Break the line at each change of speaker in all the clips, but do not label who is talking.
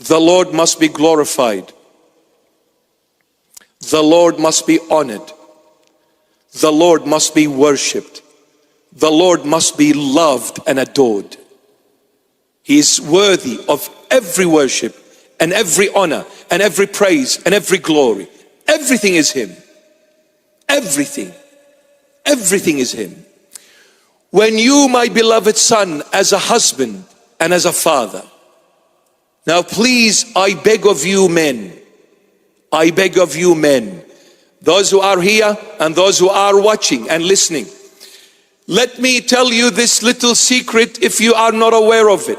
The Lord must be glorified. The Lord must be honored. The Lord must be worshipped. The Lord must be loved and adored. He is worthy of every worship and every honor and every praise and every glory. Everything is Him. Everything. Everything is Him. When you, my beloved son, as a husband and as a father, now please, I beg of you men, I beg of you men, those who are here and those who are watching and listening, let me tell you this little secret if you are not aware of it.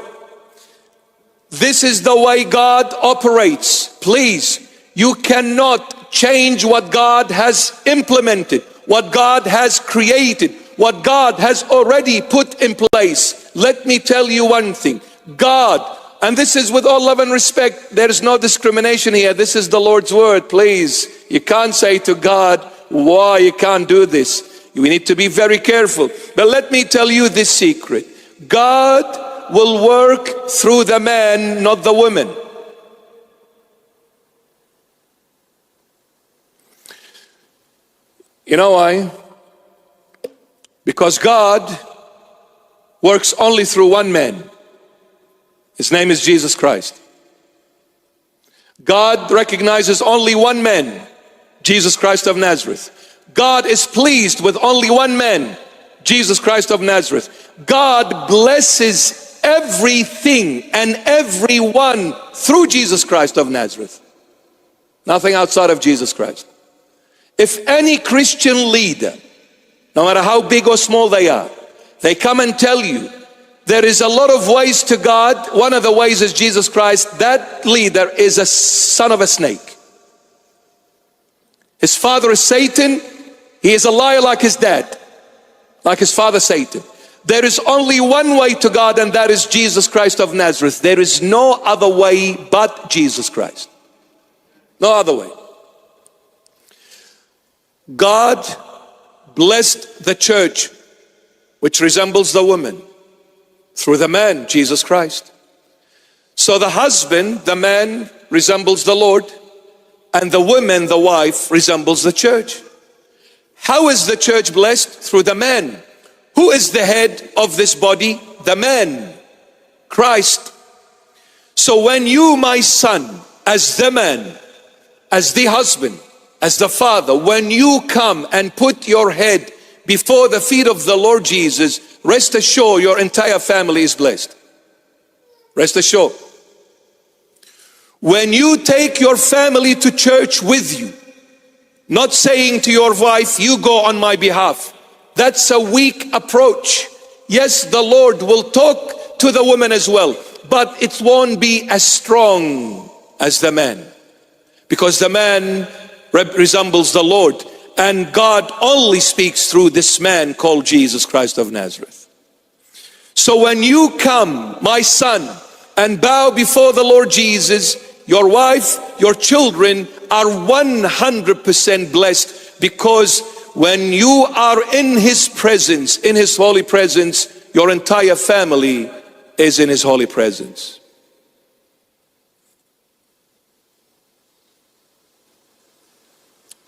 This is the way God operates. Please, you cannot change what God has implemented, what God has created, what God has already put in place. Let me tell you one thing. God, and this is with all love and respect, there is no discrimination here. This is the Lord's word, please. You can't say to God, why you can't do this. We need to be very careful. But let me tell you this secret. God will work through the man, not the woman. You know why? Because God works only through one man. His name is Jesus Christ. God recognizes only one man, Jesus Christ of Nazareth. God is pleased with only one man, Jesus Christ of Nazareth. God blesses everything and everyone through Jesus Christ of Nazareth. Nothing outside of Jesus Christ. If any Christian leader, no matter how big or small they are, they come and tell you there is a lot of ways to God, one of the ways is Jesus Christ, that leader is a son of a snake. His father is Satan. He is a liar like his dad, like his father Satan. There is only one way to God, and that is Jesus Christ of Nazareth. There is no other way but Jesus Christ. No other way. God blessed the church, which resembles the woman, through the man, Jesus Christ. So the husband, the man, resembles the Lord, and the woman, the wife, resembles the church. How is the church blessed? Through the man. Who is the head of this body? The man, Christ. So when you, my son, as the man, as the husband, as the father, when you come and put your head before the feet of the Lord Jesus, rest assured your entire family is blessed. Rest assured. When you take your family to church with you, not saying to your wife, you go on my behalf. That's a weak approach. Yes, the Lord will talk to the woman as well, but it won't be as strong as the man. Because the man resembles the Lord, and God only speaks through this man called Jesus Christ of Nazareth. So when you come, my son, and bow before the Lord Jesus, your wife, your children are 100% blessed, because when you are in His presence, in His holy presence, your entire family is in His holy presence.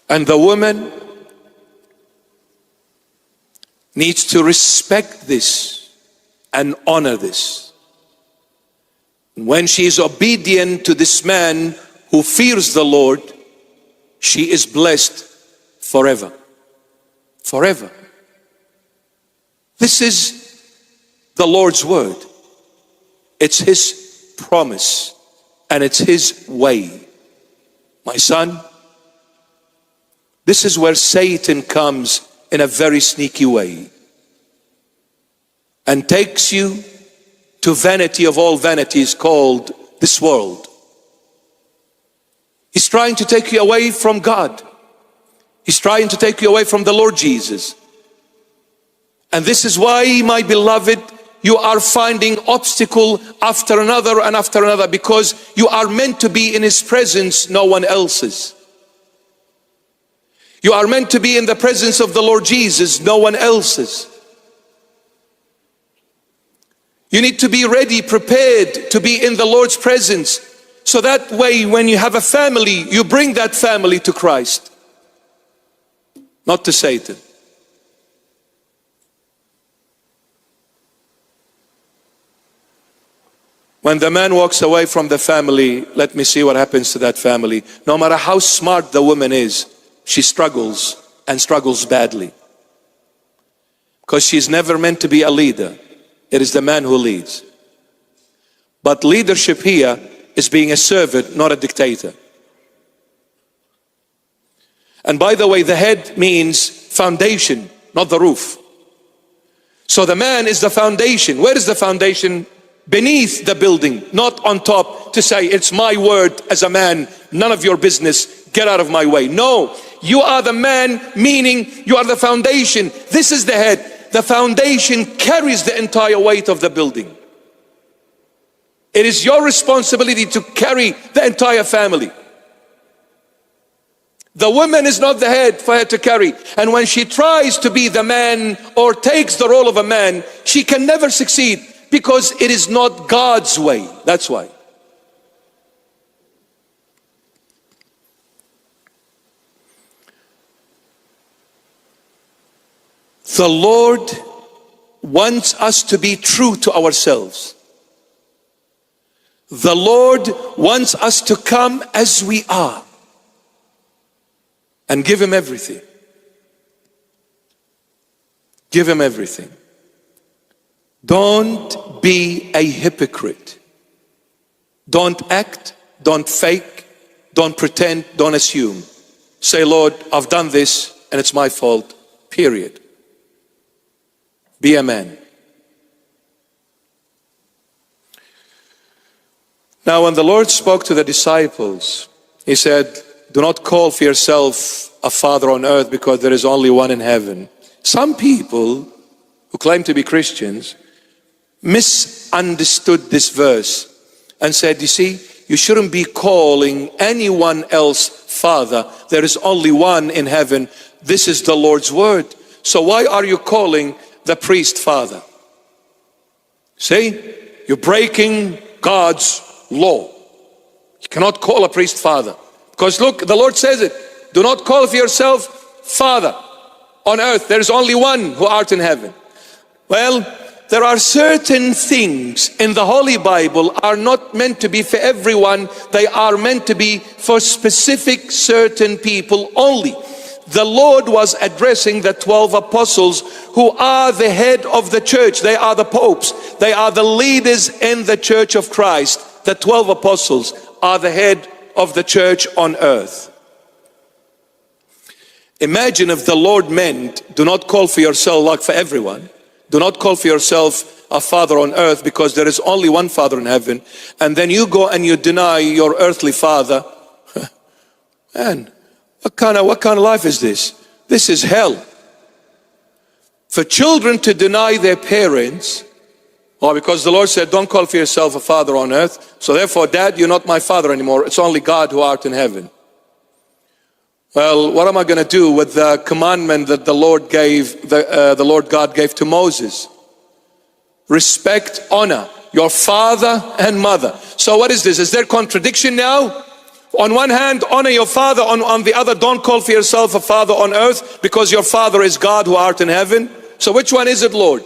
And the woman needs to respect this and honor this. When she is obedient to this man who fears the Lord, she is blessed forever. Forever. This is the Lord's word. It's His promise and it's His way. My son, this is where Satan comes in a very sneaky way and takes you to vanity of all vanities called this world. He's trying to take you away from God. He's trying to take you away from the Lord Jesus. And this is why, my beloved, you are finding obstacle after another and after another, because you are meant to be in His presence, no one else's. You are meant to be in the presence of the Lord Jesus, no one else's. You need to be ready, prepared to be in the Lord's presence. So that way, when you have a family, you bring that family to Christ, not to Satan. When the man walks away from the family, let me see what happens to that family. No matter how smart the woman is, she struggles, and struggles badly. Because she's never meant to be a leader. It is the man who leads. But leadership here is being a servant, not a dictator. And by the way, the head means foundation, not the roof. So the man is the foundation. Where is the foundation? Beneath the building, not on top, to say, it's my word as a man, none of your business, get out of my way. No, you are the man, meaning you are the foundation. This is the head. The foundation carries the entire weight of the building. It is your responsibility to carry the entire family. The woman is not the head for her to carry. And when she tries to be the man or takes the role of a man, she can never succeed. Because it is not God's way. That's why. The Lord wants us to be true to ourselves. The Lord wants us to come as we are and give Him everything. Give Him everything. Don't be a hypocrite. Don't act, don't fake, don't pretend, don't assume. Say, Lord, I've done this and it's my fault, period. Be a man. Now, when the Lord spoke to the disciples, He said, do not call for yourself a father on earth, because there is only one in heaven. Some people who claim to be Christians misunderstood this verse and said, you see, you shouldn't be calling anyone else father. There is only one in heaven. This is the Lord's word. So why are you calling the priest father? See, you're breaking God's law. You cannot call a priest father. Because look, the Lord says it. Do not call for yourself father on earth. There is only one who art in heaven. Well, there are certain things in the Holy Bible are not meant to be for everyone. They are meant to be for specific certain people only. The Lord was addressing the 12 apostles who are the head of the church. They are the popes. They are the leaders in the church of Christ. The 12 apostles are the head of the church on earth. Imagine if the Lord meant, do not call for yourself like for everyone. Do not call for yourself a father on earth, because there is only one father in heaven. And then you go and you deny your earthly father. Man, what kind of life is this? This is hell. For children to deny their parents, or because the Lord said, don't call for yourself a father on earth. So therefore, Dad, you're not my father anymore. It's only God who art in heaven. Well, what am I going to do with the commandment that the Lord gave, the Lord God gave to Moses? Respect, honor your father and mother. So what is this? Is there contradiction now? On one hand, honor your father. On the other, don't call for yourself a father on earth, because your father is God who art in heaven. So which one is it, Lord?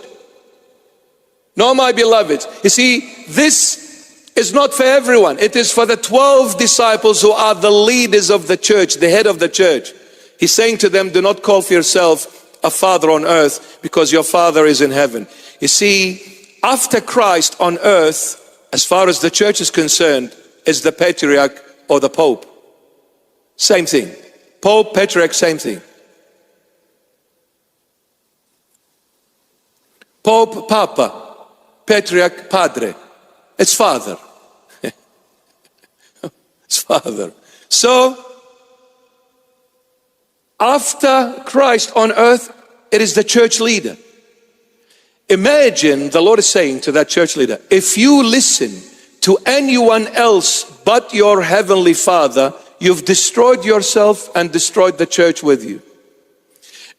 No, my beloved. You see, this is not for everyone. It is for the 12 disciples who are the leaders of the church, the head of the church. He's saying to them, do not call for yourself a father on earth, because your father is in heaven. You see, after Christ on earth, as far as the church is concerned, is the patriarch or the pope. Same thing. Pope, patriarch, same thing. Pope, Papa. Patriarch, Padre. It's father. It's father. So, after Christ on earth, it is the church leader. Imagine the Lord is saying to that church leader, if you listen to anyone else but your heavenly Father, you've destroyed yourself and destroyed the church with you.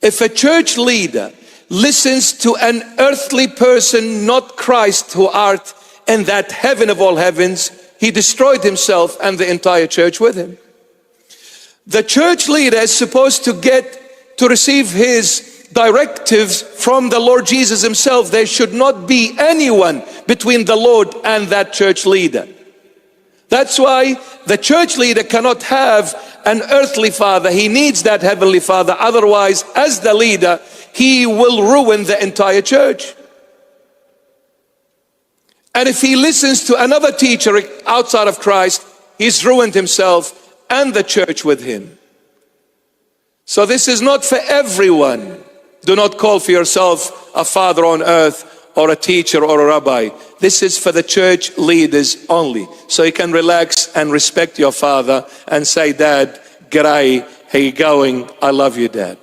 If a church leader listens to an earthly person, not Christ who art in that heaven of all heavens, he destroyed himself and the entire church with him. The church leader is supposed to receive his directives from the Lord Jesus himself. There should not be anyone between the Lord and that church leader. That's why the church leader cannot have an earthly father. He needs that heavenly father. Otherwise, as the leader, he will ruin the entire church. And if he listens to another teacher outside of Christ, he's ruined himself and the church with him. So this is not for everyone. Do not call for yourself a father on earth or a teacher or a rabbi. This is for the church leaders only. So you can relax and respect your father and say, Dad, g'day, how you going? I love you, Dad.